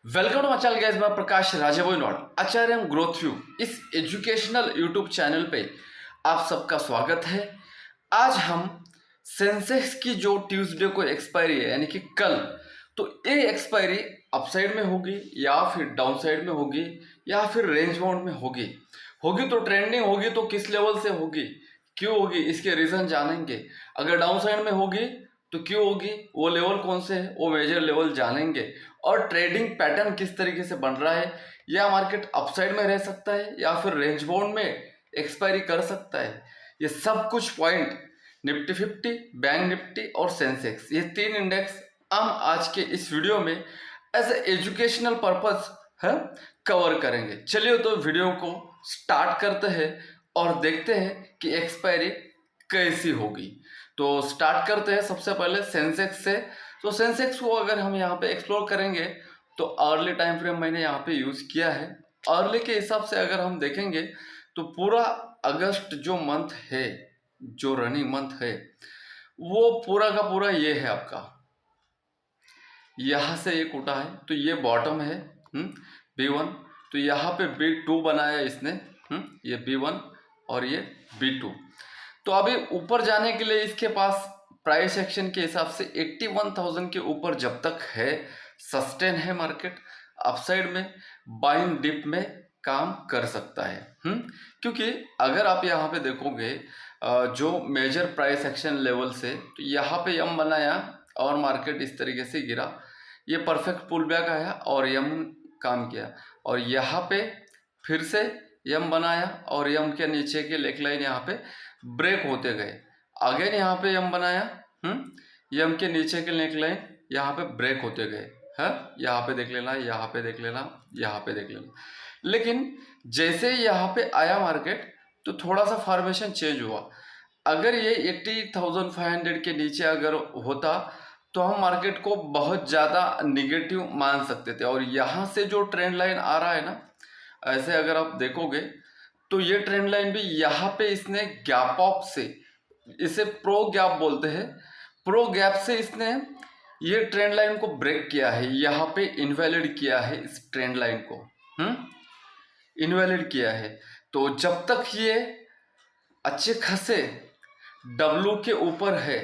Welcome to मचाल गैस। मैं प्रकाश राजाबोईनवाड़ आचार्य ग्रोथ व्यू इस एजुकेशनल यूट्यूब चैनल पे आप सबका स्वागत है। आज हम सेंसेक्स की जो ट्यूसडे को एक्सपायरी है यानी कि कल, तो ये एक्सपायरी अपसाइड में होगी या फिर डाउन साइड में होगी या फिर रेंज बाउंड में होगी। होगी तो ट्रेंडिंग होगी तो किस लेवल से होगी, क्यों होगी, इसके रीजन जानेंगे। अगर डाउन साइड में होगी तो क्यों होगी, वो लेवल कौन से है, वो मेजर लेवल जानेंगे। और ट्रेडिंग पैटर्न किस तरीके से बन रहा है, या मार्केट अपसाइड में रह सकता है या फिर रेंज बाउंड में एक्सपायरी कर सकता है, ये सब कुछ पॉइंट निफ्टी 50, बैंक निफ्टी और सेंसेक्स, ये तीन इंडेक्स हम आज के इस वीडियो में एज ए एजुकेशनल पर्पस है कवर करेंगे। चलिए तो वीडियो को स्टार्ट करते हैं और देखते हैं कि एक्सपायरी कैसी होगी। तो स्टार्ट करते हैं सबसे पहले सेंसेक्स से। तो सेंसेक्स को अगर हम यहाँ पे एक्सप्लोर करेंगे तो अर्ली टाइम फ्रेम मैंने यहाँ पे यूज़ किया है। अर्ली के हिसाब से अगर हम देखेंगे तो पूरा अगस्त जो मंथ है, जो रनिंग मंथ है, वो पूरा का पूरा ये है आपका, यहाँ से एक उठा है तो ये बॉटम है B1, तो यहाँ पे B2 बनाया इसने, ये B1 और ये B2। तो अभी ऊपर जाने के लिए इसके पास प्राइस एक्शन के हिसाब से 81,000 के ऊपर जब तक है सस्टेन है मार्केट, अपसाइड में बाइंग डिप में काम कर सकता है। क्योंकि अगर आप यहाँ पे देखोगे जो मेजर प्राइस एक्शन लेवल से, तो यहाँ पे यम बनाया और मार्केट इस तरीके से गिरा, ये परफेक्ट पुल बैक आया और यम काम किया, और यहाँ पे फिर से यम बनाया और यम के नीचे के लेग लाइन यहाँ पे ब्रेक होते गए। अगेन यहाँ पे यम बनाया, यम के नीचे के नेक लाइन यहाँ पे ब्रेक होते गए है। यहाँ पे देख लेना, यहाँ पे देख लेना, यहाँ पे देख लेना। लेकिन जैसे यहाँ पे आया मार्केट तो थोड़ा सा फॉर्मेशन चेंज हुआ। अगर ये 80,500 के नीचे अगर होता तो हम मार्केट को बहुत ज़्यादा निगेटिव मान सकते थे। और यहाँ से जो ट्रेंड लाइन आ रहा है ना, ऐसे अगर आप देखोगे तो ये ट्रेंड लाइन भी यहाँ पे इसने गैप अप से, इसे प्रो गैप बोलते हैं, प्रो गैप से इसने ये ट्रेंड लाइन को ब्रेक किया है, यहाँ पे इनवैलिड किया है इस ट्रेंड लाइन को, इनवैलिड किया है। तो जब तक ये अच्छे खासे W के ऊपर है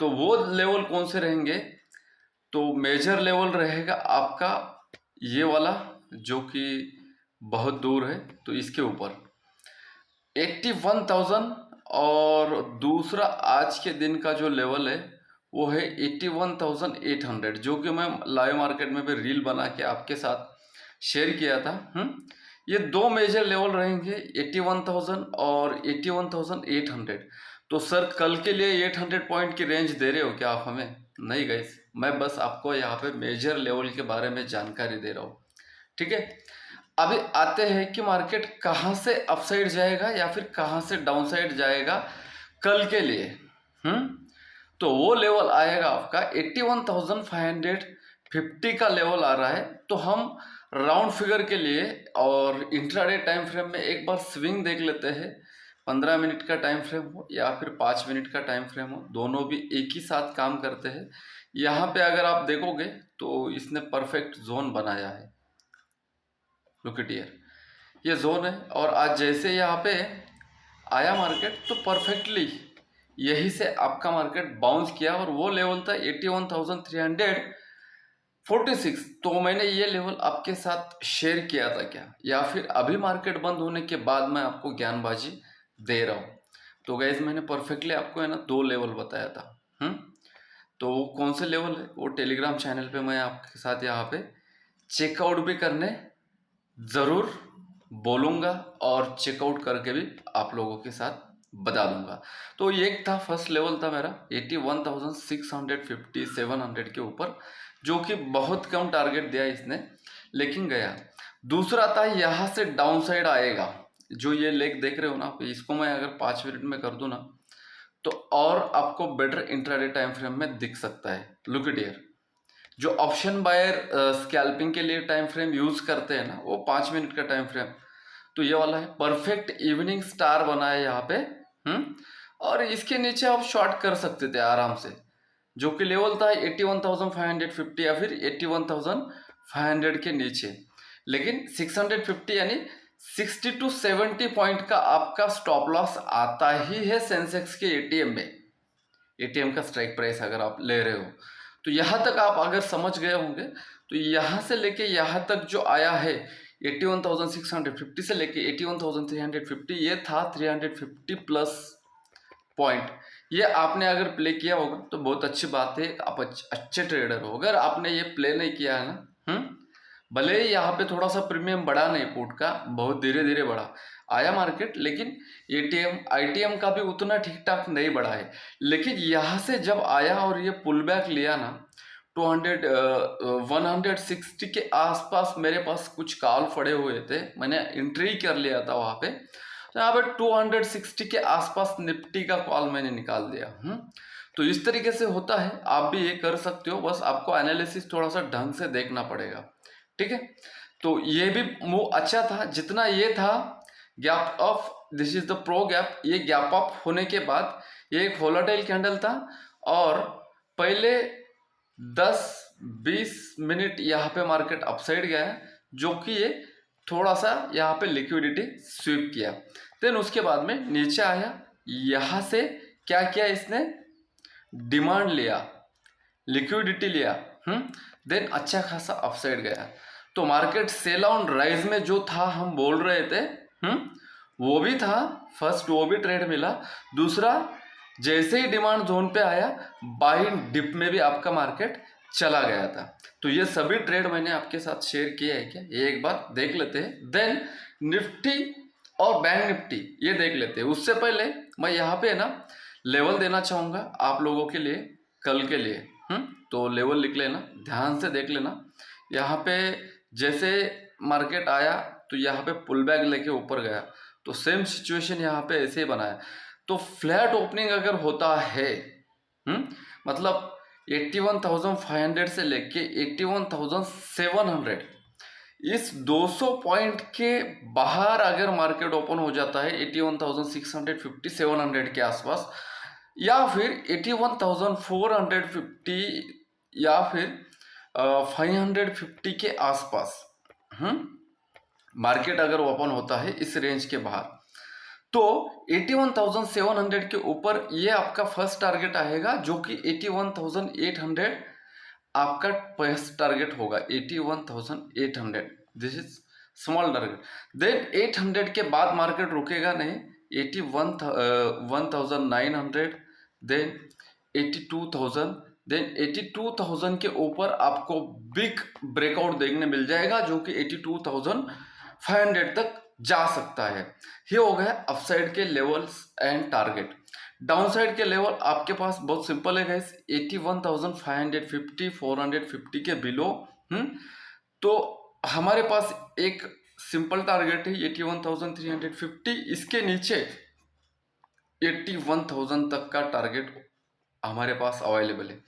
तो वो लेवल कौन से रहेंगे, तो मेजर लेवल रहेगा आपका ये वाला जो कि बहुत दूर है, तो इसके ऊपर 81,000, और दूसरा आज के दिन का जो लेवल है वो है 81,800, जो कि मैं लाइव मार्केट में भी रील बना के आपके साथ शेयर किया था। ये दो मेजर लेवल रहेंगे 81,000 और 81,800। तो सर कल के लिए 800 पॉइंट की रेंज दे रहे हो क्या आप हमें? नहीं गाइस, मैं बस आपको यहाँ पे मेजर लेवल के बारे में जानकारी दे रहा हूँ, ठीक है। अभी आते हैं कि मार्केट कहाँ से अपसाइड जाएगा या फिर कहाँ से डाउन साइड जाएगा कल के लिए। तो वो लेवल आएगा आपका 81,550 का लेवल आ रहा है। तो हम राउंड फिगर के लिए और इंट्राडे टाइम फ्रेम में एक बार स्विंग देख लेते हैं। 15 मिनट का टाइम फ्रेम हो या फिर 5 मिनट का टाइम फ्रेम हो, दोनों भी एक ही साथ काम करते हैं। यहाँ पे अगर आप देखोगे तो इसने परफेक्ट जोन बनाया है, लुक एट हियर, ये जोन है। और आज जैसे यहाँ पे आया मार्केट तो परफेक्टली यही से आपका मार्केट बाउंस किया, और वो लेवल था 81,346। तो मैंने ये लेवल आपके साथ शेयर किया था क्या, या फिर अभी मार्केट बंद होने के बाद मैं आपको ज्ञानबाजी दे रहा हूँ? तो गाइज मैंने परफेक्टली आपको है ना दो लेवल बताया था। तो वो कौन से लेवल है वो टेलीग्राम चैनल पे मैं आपके साथ यहाँ पे चेकआउट भी करने ज़रूर बोलूँगा और चेकआउट करके भी आप लोगों के साथ बता दूंगा। तो एक था फर्स्ट लेवल था मेरा 81,650 700 के ऊपर, जो कि बहुत कम टारगेट दिया इसने लेकिन गया। दूसरा था यहाँ से डाउन साइड आएगा, जो ये लेग देख रहे हो ना, इसको मैं अगर 5 मिनट में कर दूँ ना तो और आपको बेटर इंट्राडे टाइम फ्रेम में दिख सकता है। लुक एट हियर, जो ऑप्शन बायर स्कैल्पिंग के लिए टाइम फ्रेम यूज करते हैं ना, वो 5 मिनट का टाइम फ्रेम, तो ये वाला है। परफेक्ट इवनिंग स्टार बना है यहाँ पे। और इसके नीचे आप शॉर्ट कर सकते थे आराम से, जो कि लेवल था 81,550 या फिर 500 के नीचे, लेकिन 650 यानी 60 to 70 पॉइंट का आपका स्टॉप लॉस आता ही है सेंसेक्स के एटीएम में। एटीएम का स्ट्राइक प्राइस अगर आप ले रहे हो तो यहाँ तक आप अगर समझ गए होंगे, तो यहाँ से लेके यहाँ तक जो आया है 81,650 से लेके 81,350, ये था 350 प्लस पॉइंट। ये आपने अगर प्ले किया होगा तो बहुत अच्छी बात है, आप अच्छे ट्रेडर हो। अगर आपने ये प्ले नहीं किया है ना, भले ही यहाँ पे थोड़ा सा प्रीमियम बढ़ा नहीं पुट का, बहुत धीरे धीरे बढ़ा आया मार्केट, लेकिन एटीएम आईटीएम का भी उतना ठीक ठाक नहीं बढ़ा है। लेकिन यहाँ से जब आया और ये पुल बैक लिया ना 160 के आसपास, मेरे पास कुछ कॉल पड़े हुए थे, मैंने एंट्री कर लिया था वहाँ पे, तो यहाँ पे 260 के आसपास निफ्टी का कॉल मैंने निकाल दिया। तो इस तरीके से होता है, आप भी ये कर सकते हो, बस आपको एनालिसिस थोड़ा सा ढंग से देखना पड़ेगा, ठीक है। तो ये भी मूव अच्छा था, जितना ये था gap up, this is the pro gap. ये गैप अप होने के बाद ये एक वोलेटाइल कैंडल था और पहले 10-20 मिनट यहाँ पे मार्केट अपसाइड गया है, जो कि ये थोड़ा सा यहाँ पे लिक्विडिटी स्वीप किया। देन उसके बाद में नीचे आया, यहाँ से क्या किया इसने, डिमांड लिया, लिक्विडिटी लिया, देन अच्छा खासा अपसाइड गया। तो मार्केट सेल ऑन राइज में जो था हम बोल रहे थे, वो भी था, फर्स्ट वो भी ट्रेड मिला। दूसरा, जैसे ही डिमांड जोन पे आया, बाइंग डिप में भी आपका मार्केट चला गया था। तो ये सभी ट्रेड मैंने आपके साथ शेयर किए हैं क्या, ये एक बार देख लेते हैं। देन निफ्टी और बैंक निफ्टी ये देख लेते हैं। उससे पहले मैं यहाँ पे ना लेवल देना चाहूँगा आप लोगों के लिए, कल के लिए। तो लेवल लिख लेना, ध्यान से देख लेना। यहाँ पे जैसे मार्केट आया तो यहाँ पे पुल बैक लेके ऊपर गया, तो सेम सिचुएशन यहाँ पे ऐसे ही बनाया। तो फ्लैट ओपनिंग अगर होता है, मतलब 81,500 से लेके 81,700, इस 200 पॉइंट के बाहर अगर मार्केट ओपन हो जाता है 81,650-700 के आसपास, या फिर 81,450 या फिर 550 के आसपास मार्केट अगर ओपन होता है इस रेंज के बाहर, तो 81,700 के ऊपर ये आपका फर्स्ट टारगेट आएगा, जो कि 81,800 आपका फर्स्ट टारगेट होगा। 81,800 this is small target. Then 800 के बाद मार्केट रुकेगा नहीं, 81,900, देन 82,000, देन 82,000 के ऊपर आपको बिग ब्रेकआउट देखने मिल जाएगा, जो कि 82,500 तक जा सकता है। ये हो गया अपसाइड के लेवल्स एंड टारगेट। डाउनसाइड के लेवल आपके पास बहुत सिंपल है गाइस, 81,550 450 के बिलो। तो हमारे पास एक सिंपल टारगेट है 81,350, इसके नीचे 81,000 तक का टारगेट हमारे पास अवेलेबल है।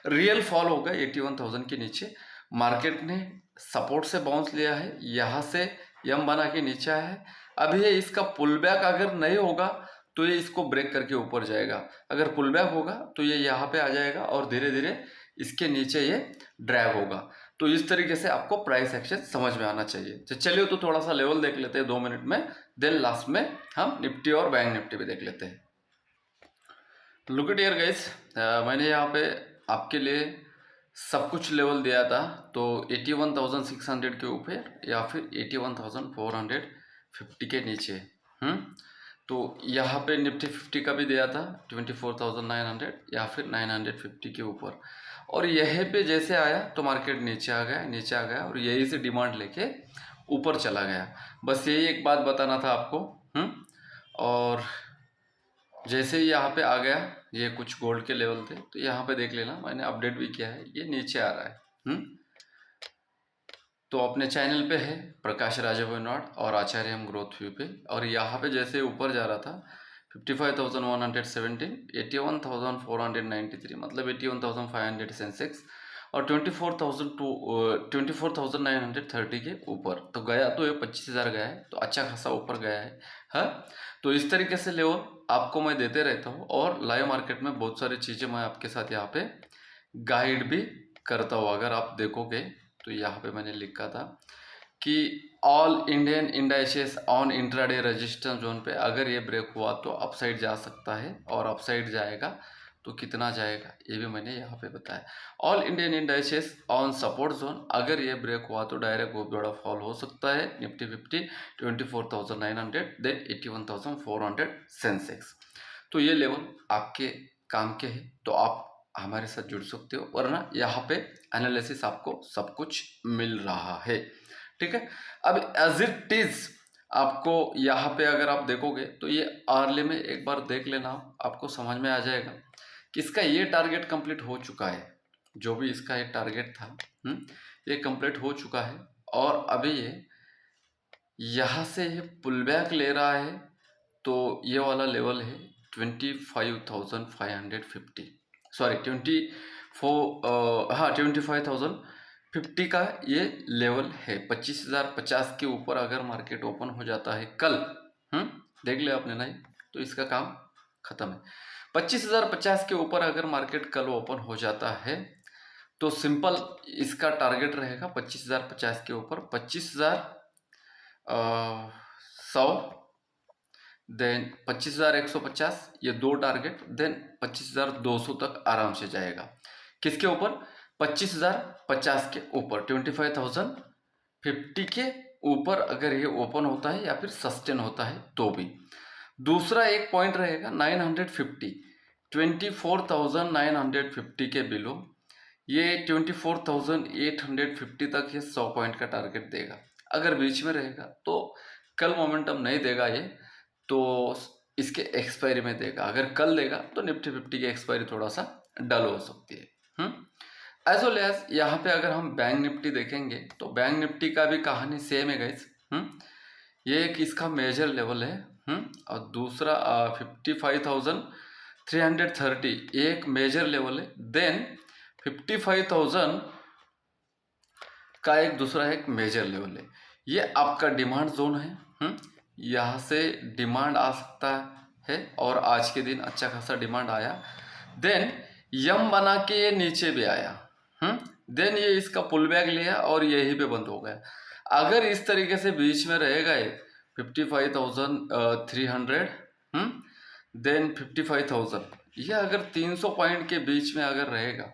रियल फॉल होगा 81,000 के नीचे। मार्केट ने सपोर्ट से बाउंस लिया है, यहाँ से यम बना के नीचे आया है। अभी ये इसका पुल बैक अगर नहीं होगा तो ये इसको ब्रेक करके ऊपर जाएगा, अगर पुल बैक होगा तो ये यहाँ पे आ जाएगा और धीरे धीरे इसके नीचे ये ड्रैग होगा। तो इस तरीके से आपको प्राइस एक्शन समझ में आना चाहिए। तो चलिए तो थोड़ा सा लेवल देख लेते हैं 2 मिनट में, देन लास्ट में हम निफ्टी और बैंक निफ्टी भी देख लेते हैं। लुक एट हियर गाइस, मैंने यहाँ पे आपके लिए सब कुछ लेवल दिया था, तो 81,600 के ऊपर या फिर 81,450 के नीचे। तो यहाँ पे निफ्टी 50 का भी दिया था 24,900 या फिर 950 के ऊपर, और यहीं पे जैसे आया तो मार्केट नीचे आ गया और यही से डिमांड लेके ऊपर चला गया। बस यही एक बात बताना था आपको। और जैसे ही यहाँ पे आ गया, ये कुछ गोल्ड के लेवल थे, तो यहाँ पे देख लेना, मैंने अपडेट भी किया है, ये नीचे आ रहा है। तो अपने चैनल पे है प्रकाश राजावनवाड और आचार्य हम ग्रोथ व्यू पे, और यहाँ पे जैसे ऊपर जा रहा था 55,117, 81,493 मतलब 81,500 सेंसेक्स, और 24,930 के ऊपर तो गया, तो ये 25,000 गया है, तो अच्छा खासा ऊपर गया है। तो इस तरीके से लेवल आपको मैं देते रहता हूँ, और लाइव मार्केट में बहुत सारी चीज़ें मैं आपके साथ यहाँ पे गाइड भी करता हूँ। अगर आप देखोगे तो यहाँ पे मैंने लिखा था कि all Indian indices on intraday resistance zone पे अगर ये ब्रेक हुआ तो अपसाइड जा सकता है, और अपसाइड जाएगा तो कितना जाएगा ये भी मैंने यहाँ पे बताया। All Indian indices on support zone, अगर ये ब्रेक हुआ तो डायरेक्ट बहुत बड़ा फॉल हो सकता है। Nifty 50 24,900, then 81,400 Sensex. तो ये लेवल आपके काम के हैं, तो आप हमारे साथ जुड़ सकते हो, वरना यहाँ पे एनालिसिस आपको सब कुछ मिल रहा है। ठीक है, अब एज इट इज आपको यहाँ पे अगर आप देखोगे तो ये अर्ली में एक बार देख लेना, आपको समझ में आ जाएगा कि इसका ये टारगेट कंप्लीट हो चुका है। जो भी इसका ये टारगेट था ये कंप्लीट हो चुका है, और अभी ये यहाँ से ये पुल बैक ले रहा है। तो ये वाला लेवल है 25,550, सॉरी 25,050 का ये लेवल है। 25,050 के ऊपर अगर मार्केट ओपन हो जाता है कल, देख ले आपने, नहीं तो इसका काम खत्म है। 25,050 के ऊपर अगर मार्केट कल ओपन हो जाता है तो सिंपल इसका टारगेट रहेगा 25,050 के ऊपर 25,100, देन 25,150, ये दो टारगेट, देन 25,200 तक आराम से जाएगा। किसके ऊपर? 25,050 के ऊपर, 25,050 के ऊपर अगर ये ओपन होता है या फिर सस्टेन होता है तो भी। दूसरा एक पॉइंट रहेगा 950, 24,950 के बिलो, ये 24,850 तक ये 100 पॉइंट का टारगेट देगा। अगर बीच में रहेगा तो कल मोमेंटम नहीं देगा ये, तो इसके एक्सपायरी में देगा। अगर कल देगा तो निफ्टी 50 की एक्सपायरी थोड़ा सा डल हो सकती है। एज वेल एज यहाँ पे अगर हम बैंक निफ्टी देखेंगे तो बैंक निफ्टी का भी कहानी सेम है गाइस। ये एक इसका मेजर लेवल है, और दूसरा 55,330 एक मेजर लेवल है। देन 55,000 का एक दूसरा एक मेजर लेवल है। ये आपका डिमांड जोन है। यहाँ से डिमांड आ सकता है, और आज के दिन अच्छा खासा डिमांड आया। देन यम बना के ये नीचे भी आया, देन ये इसका पुल बैक लिया और यही पे बंद हो गया। अगर इस तरीके से बीच में रहेगा ये 55,300, देन 55,000, ये अगर 300 पॉइंट के बीच में अगर रहेगा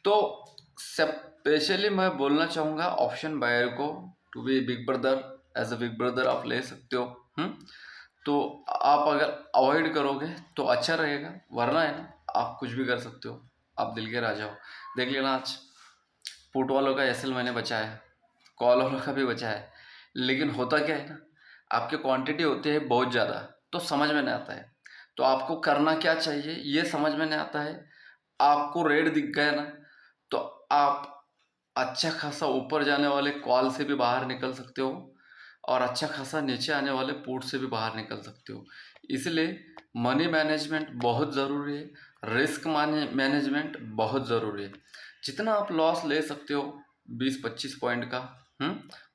तो स्पेशली मैं बोलना चाहूँगा ऑप्शन बायर को to be big brother, as a big brother आप ले सकते हो। तो आप अगर अवॉइड करोगे तो अच्छा रहेगा, वरना है ना आप कुछ भी कर सकते हो, आप दिल के राजा हो। देख लेना आज पुट वालों का एसएल मैंने बचाया, कॉल वालों का भी बचाया, लेकिन होता क्या है ना, आपकी क्वांटिटी होती है बहुत ज़्यादा, तो समझ में नहीं आता है। तो आपको करना क्या चाहिए ये समझ में नहीं आता है। आपको रेट दिख गया ना, तो आप अच्छा खासा ऊपर जाने वाले कॉल से भी बाहर निकल सकते हो, और अच्छा खासा नीचे आने वाले पुट से भी बाहर निकल सकते हो। इसलिए मनी मैनेजमेंट बहुत ज़रूरी है, रिस्क मैनेजमेंट बहुत ज़रूरी है। जितना आप लॉस ले सकते हो 20-25 पॉइंट का,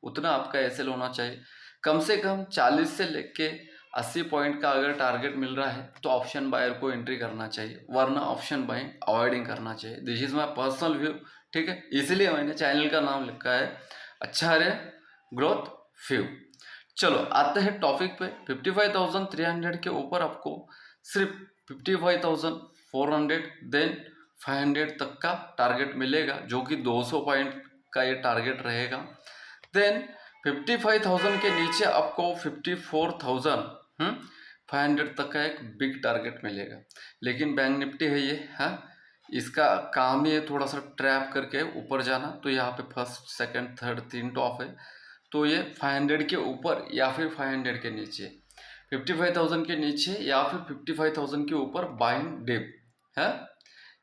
उतना आपका एसएल होना चाहिए। कम से कम 40 से लेके 80 पॉइंट का अगर टारगेट मिल रहा है तो ऑप्शन बायर को एंट्री करना चाहिए, वरना ऑप्शन बाइंग अवॉइडिंग करना चाहिए। This is my personal view, ठीक है। इसलिए मैंने चैनल का नाम लिखा है अच्छा रे ग्रोथ व्यू। चलो आते हैं टॉपिक पे। 55,300 के ऊपर आपको सिर्फ 55,400 देन 500 तक का टारगेट मिलेगा, जो कि 200 पॉइंट का ये टारगेट रहेगा। देन 55,000 के नीचे आपको 54,500 तक का एक बिग टारगेट मिलेगा। लेकिन बैंक निफ्टी है ये, इसका काम ही है थोड़ा सा ट्रैप करके ऊपर जाना। तो यहाँ पे फर्स्ट सेकंड थर्ड 3 टॉप है, तो ये 500 के ऊपर या फिर 500 के नीचे, 55,000 के नीचे या फिर 55,000 के ऊपर बाइंग डिप है,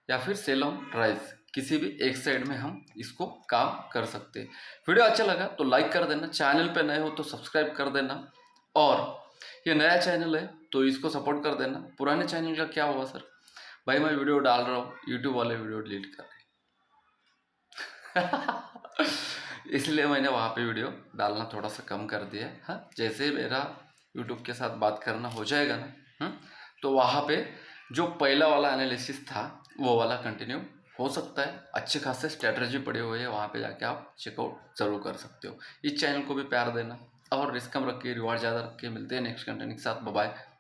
या फिर सेल ऑन राइज, किसी भी एक साइड में हम इसको काम कर सकते हैं। वीडियो अच्छा लगा तो लाइक कर देना, चैनल पे नए हो तो सब्सक्राइब कर देना, और ये नया चैनल है तो इसको सपोर्ट कर देना। पुराने चैनल का क्या हुआ सर, भाई मैं वीडियो डाल रहा हूँ, यूट्यूब वाले वीडियो डिलीट कर रहे इसलिए मैंने वहाँ पे वीडियो डालना थोड़ा सा कम कर दिया है। जैसे मेरा यूट्यूब के साथ बात करना हो जाएगा ना, तो वहाँ पे जो पहला वाला एनालिसिस था वो वाला कंटिन्यू हो सकता है अच्छे खासे स्ट्रेटजी पड़े हुए हैं, वहाँ पे जाके आप चेकआउट ज़रूर कर सकते हो। इस चैनल को भी प्यार देना और रिस्क कम रख के रिवार्ड ज़्यादा रख के मिलते हैं नेक्स्ट कंटेंट के साथ। Bye bye.